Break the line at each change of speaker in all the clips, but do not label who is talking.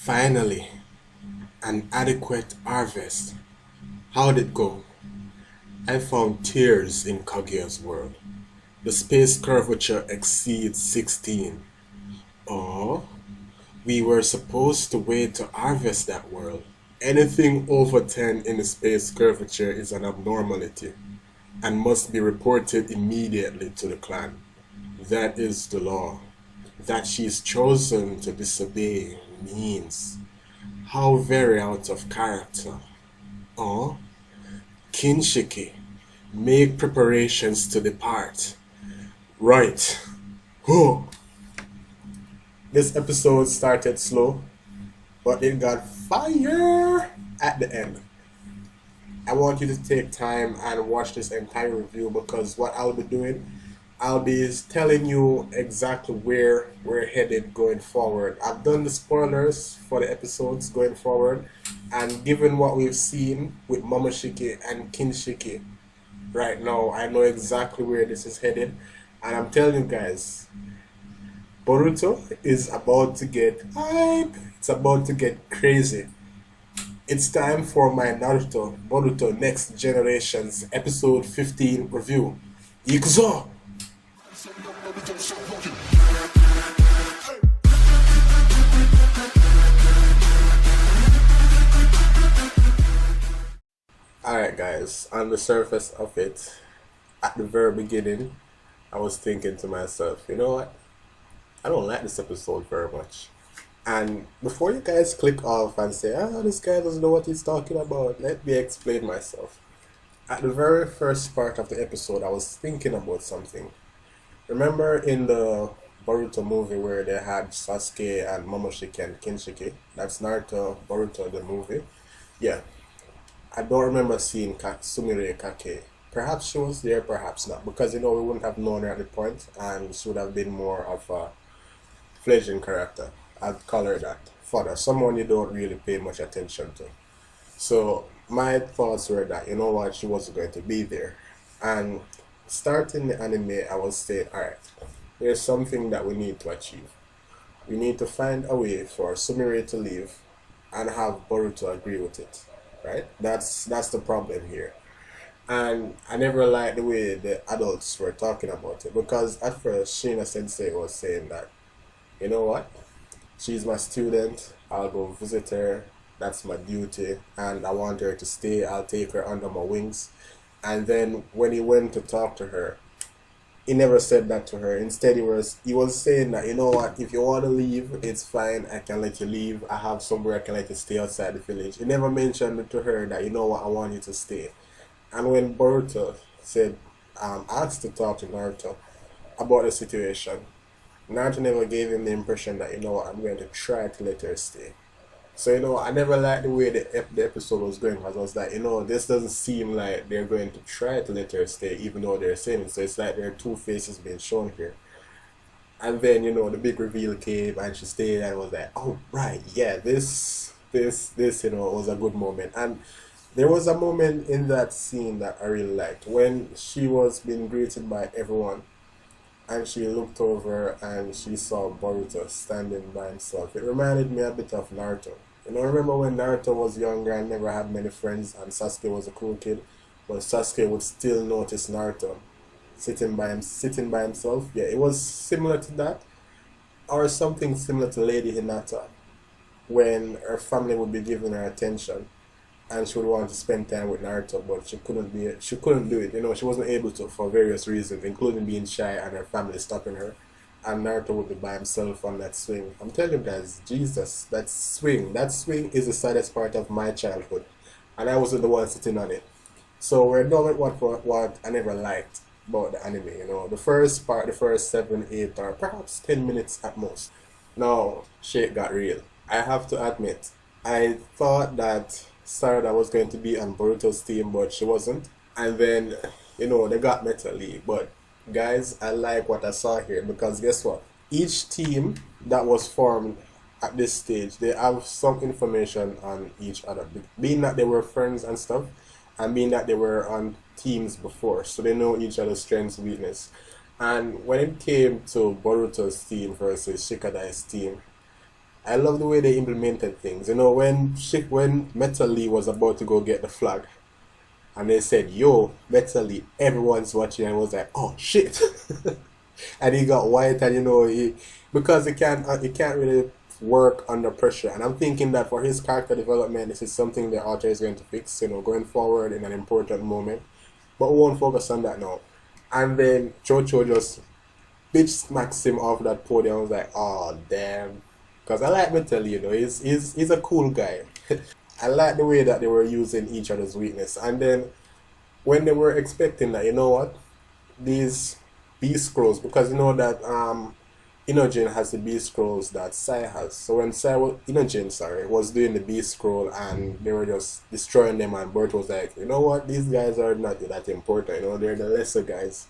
Finally, an adequate harvest. How'd it go? I found tears in Kaguya's world. The space curvature exceeds 16. Oh, we were supposed to wait to harvest that world. Anything over 10 in the space curvature is an abnormality and must be reported immediately to the clan. That is the law. That she's chosen to disobey means how very out of character. Oh, Kinshiki, make preparations to depart. Right. Whew. This episode started slow, but it got fire at the end. I want you to take time and watch this entire review because what I'll be doing, I'll be telling you exactly where we're headed going forward. I've done the spoilers for the episodes going forward, and given what we've seen with Momoshiki and Kinshiki right now, I know exactly where this is headed, and I'm telling you guys, Boruto is about to get hype. It's about to get crazy. It's time for my Boruto Next Generations episode 15 review. Ikuzo! Alright guys, on the surface of it, at the very beginning, I was thinking to myself, you know what? I don't like this episode very much. And before you guys click off and say, this guy doesn't know what he's talking about, let me explain myself. At the very first part of the episode, I was thinking about something. Remember in the Boruto movie where they had Sasuke and Momoshiki and Kinshiki? That's Naruto, Boruto, the movie. Yeah. I don't remember seeing Sumire Kake. Perhaps she was there, perhaps not. Because, we wouldn't have known her at the point, and she would have been more of a fledgling character. I'd call her that. Fodder. Someone you don't really pay much attention to. So, my thoughts were that, you know what, she wasn't going to be there. And starting the anime, I was saying, alright, there's something that we need to achieve. We need to find a way for Sumire to leave and have Boruto agree with it. Right? That's the problem here. And I never liked the way the adults were talking about it because at first Shina Sensei was saying that, you know what? She's my student, I'll go visit her, that's my duty, and I want her to stay, I'll take her under my wings. And then when he went to talk to her, he never said that to her. Instead, he was saying that, you know what, if you want to leave, it's fine, I can let you leave. I have somewhere I can let you stay outside the village. He never mentioned to her that, you know what, I want you to stay. And when Boruto said, asked to talk to Naruto about the situation, Naruto never gave him the impression that, you know what, I'm going to try to let her stay. So, I never liked the way the episode was going because I was like, this doesn't seem like they're going to try to let her stay even though they're saying it. So it's like there are two faces being shown here. And then, the big reveal came and she stayed and was like, oh, right, yeah, this, was a good moment. And there was a moment in that scene that I really liked when she was being greeted by everyone and she looked over and she saw Boruto standing by himself. It reminded me a bit of Naruto. Remember when Naruto was younger and never had many friends and Sasuke was a cool kid, but Sasuke would still notice Naruto sitting by himself? Yeah, it was similar to that, or something similar to Lady Hinata, when her family would be giving her attention and she would want to spend time with Naruto, but she couldn't do it. She wasn't able to for various reasons, including being shy and her family stopping her. And Naruto would be by himself on that swing. I'm telling you guys, Jesus, that swing is the saddest part of my childhood. And I wasn't the one sitting on it. So we're done with what I never liked about the anime, The first part, the first 7, 8, or perhaps 10 minutes at most. Now, shit got real. I have to admit, I thought that Sarada was going to be on Boruto's team, but she wasn't. And then, they got Metal League. But, guys, I like what I saw here because guess what? Each team that was formed at this stage, they have some information on each other. Being that they were friends and stuff, and being that they were on teams before, so they know each other's strengths and weakness. And when it came to Boruto's team versus Shikadai's team, I love the way they implemented things. You know, when Metal Lee was about to go get the flag, and they said, "Yo, Metal Lee, everyone's watching," and I was like, "Oh shit!" And he got white, and you know, because he can't really work under pressure. And I'm thinking that for his character development, this is something the author is going to fix, you know, going forward in an important moment. But we won't focus on that now. And then Chocho just bitch smacks him off that podium. I was like, oh damn, because I like Metal, you know, he's a cool guy. I like the way that they were using each other's weakness. And then when they were expecting that, you know what, these beast scrolls, because you know that Inogen has the beast scrolls that Sai has. So when Inogen, sorry, was doing the beast scroll and they were just destroying them, and Bert was like, you know what, these guys are not that important, you know, they're the lesser guys.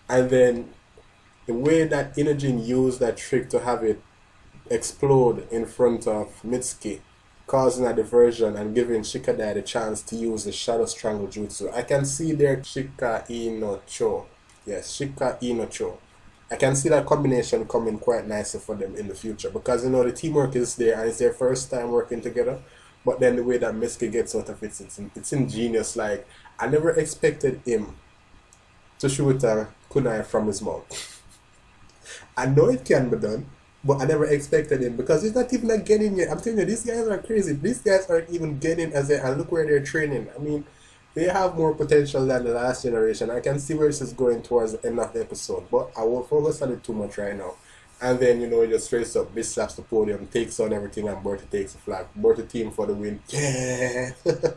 And then the way that Inogen used that trick to have it explode in front of Mitsuki, causing a diversion and giving Shikadai the chance to use the Shadow Strangle Jutsu. I can see their Shika Ino Cho. Yes, Shika Ino Cho. I can see that combination coming quite nicely for them in the future, because you know the teamwork is there and it's their first time working together. But then the way that Mitsuki gets out of it, it's ingenious. Like, I never expected him to shoot a kunai from his mouth. I know it can be done, but I never expected him, because he's not even getting yet. I'm telling you, these guys are crazy. These guys aren't even getting as they, and look where they're training. I mean, they have more potential than the last generation. I can see where this is going towards the end of the episode, but I won't focus on it too much right now. And then, you know, just straight up, bitch slaps the podium, takes on everything, and Bertie takes the flag. Bertie team for the win. Yeah! The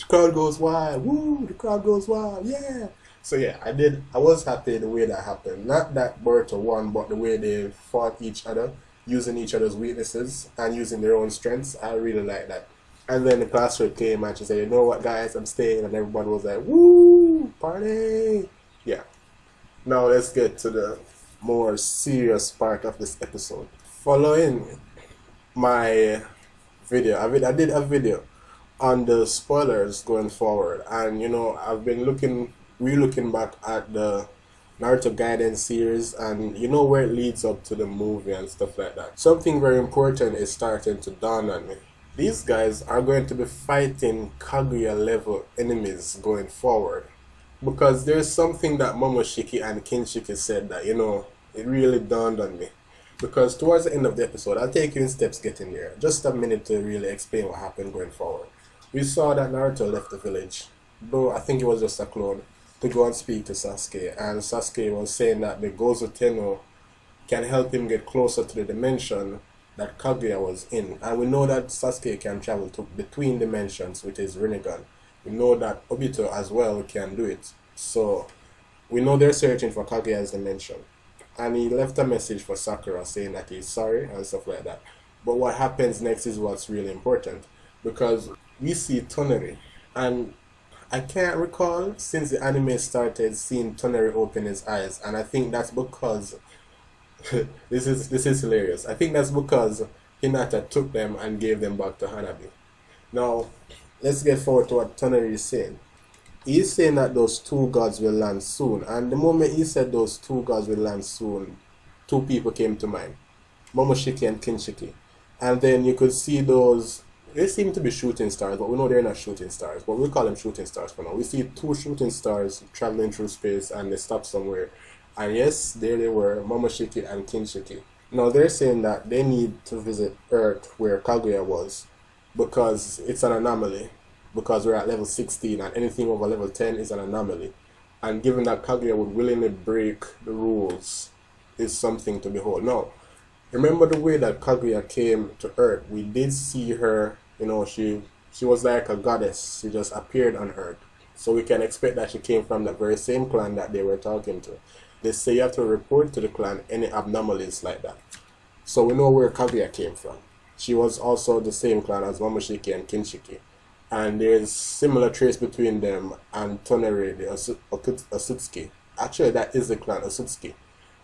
crowd goes wild. Woo! The crowd goes wild. Yeah! So yeah, I was happy the way that happened. Not that Boruto won, but the way they fought each other, using each other's weaknesses and using their own strengths. I really like that. And then the class rep came and she said, you know what guys, I'm staying, and everybody was like, woo, party. Yeah. Now let's get to the more serious part of this episode. Following my video, I did a video on the spoilers going forward, and you know, I've been re-looking back at the Naruto Gaiden series, and you know where it leads up to the movie and stuff like that. Something very important is starting to dawn on me. These guys are going to be fighting Kaguya level enemies going forward, because there's something that Momoshiki and Kinshiki said that, you know, it really dawned on me. Because towards the end of the episode, I'll take you in steps getting there. Just a minute to really explain what happened going forward. We saw that Naruto left the village, though I think it was just a clone, to go and speak to Sasuke, and Sasuke was saying that the Gozo Tenno can help him get closer to the dimension that Kaguya was in. And we know that Sasuke can travel between dimensions with his Rinnegan. We know that Obito as well can do it. So we know they're searching for Kaguya's dimension. And he left a message for Sakura saying that he's sorry and stuff like that. But what happens next is what's really important, because we see Toneri, and I can't recall since the anime started seeing Toneri open his eyes, and I think that's because this is hilarious. I think that's because Hinata took them and gave them back to Hanabi. Now, let's get forward to what Toneri is saying. He's saying that those two gods will land soon, and the moment he said those two gods will land soon, two people came to mind, Momoshiki and Kinshiki. And then you could see those, they seem to be shooting stars, but we know they're not shooting stars, but we'll call them shooting stars for now. We see two shooting stars traveling through space, and they stop somewhere. And yes, there they were, Momoshiki and Kinshiki. Now they're saying that they need to visit Earth where Kaguya was, because it's an anomaly, because we're at level 16 and anything over level 10 is an anomaly. And given that Kaguya would willingly break the rules is something to behold. Now, remember the way that Kaguya came to Earth. We did see her, you know, she was like a goddess. She just appeared on Earth. So we can expect that she came from the very same clan that they were talking to. They say you have to report to the clan any abnormalities like that. So we know where Kaguya came from. She was also the same clan as Momoshiki and Kinshiki. And there's similar traits between them and Toneri, the Osutsuki. Actually, that is the clan Osutsuki.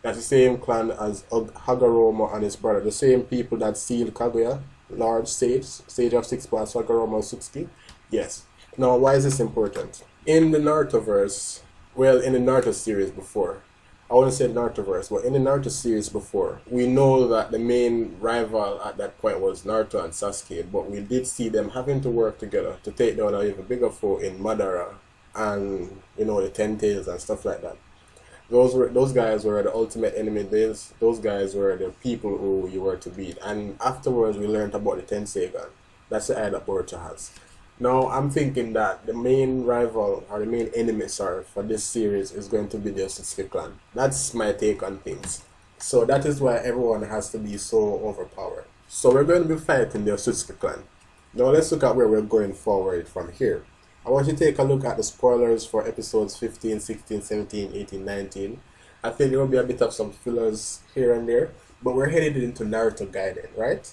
That's the same clan as Hagoromo and his brother. The same people that sealed Kaguya, large sage of 6 parts, Hagoromo Osutsuki. Yes. Now, why is this important? In the Naruto verse, well, in the Naruto series before, I wouldn't say Narutoverse, but in the Naruto series before, we know that the main rival at that point was Naruto and Sasuke, but we did see them having to work together to take down an even bigger foe in Madara and the Ten Tails and stuff like that. Those guys were the ultimate enemy. Those guys were the people who you were to beat. And afterwards, we learned about the Tensei Gun. That's the eye that Boruto has. Now, I'm thinking that the main rival, or the main enemy, sorry, for this series is going to be the Sasuke clan. That's my take on things. So that is why everyone has to be so overpowered. So we're going to be fighting the Sasuke clan. Now let's look at where we're going forward from here. I want you to take a look at the spoilers for episodes 15, 16, 17, 18, 19. I think there will be a bit of some fillers here and there, but we're headed into Naruto Gaiden, right?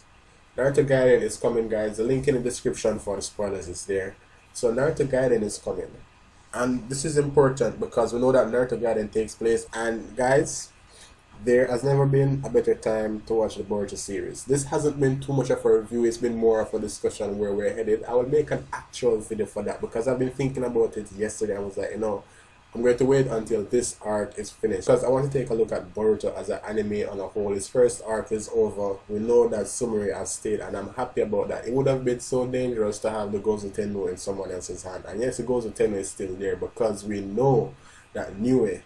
Naruto Gaiden is coming, guys. The link in the description for the spoilers is there. So Naruto Gaiden is coming. And this is important because we know that Naruto Gaiden takes place. And guys, there has never been a better time to watch the Boruto series. This hasn't been too much of a review, it's been more of a discussion where we're headed. I will make an actual video for that because I've been thinking about it yesterday. I was like, I'm going to wait until this arc is finished because I want to take a look at Boruto as an anime on a whole. His first arc is over. We know that Sumire has stayed, and I'm happy about that. It would have been so dangerous to have the Gozu Tenno in someone else's hand. And yes, the Gozu Tenno is still there because we know that Niue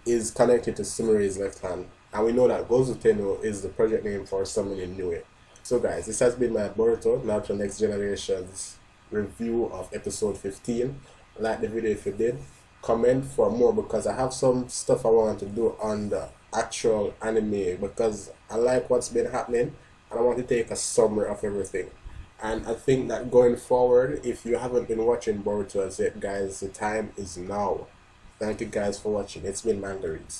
is connected to Sumire's left hand. And we know that Gozu Tenno is the project name for summoning Niue. So guys, this has been my Boruto Naruto Next Generations review of episode 15. Like the video if you did. Comment for more because I have some stuff I want to do on the actual anime because I like what's been happening and I want to take a summary of everything. And I think that going forward, if you haven't been watching Boruto as yet, guys, the time is now. Thank you guys for watching. It's been Mangarees.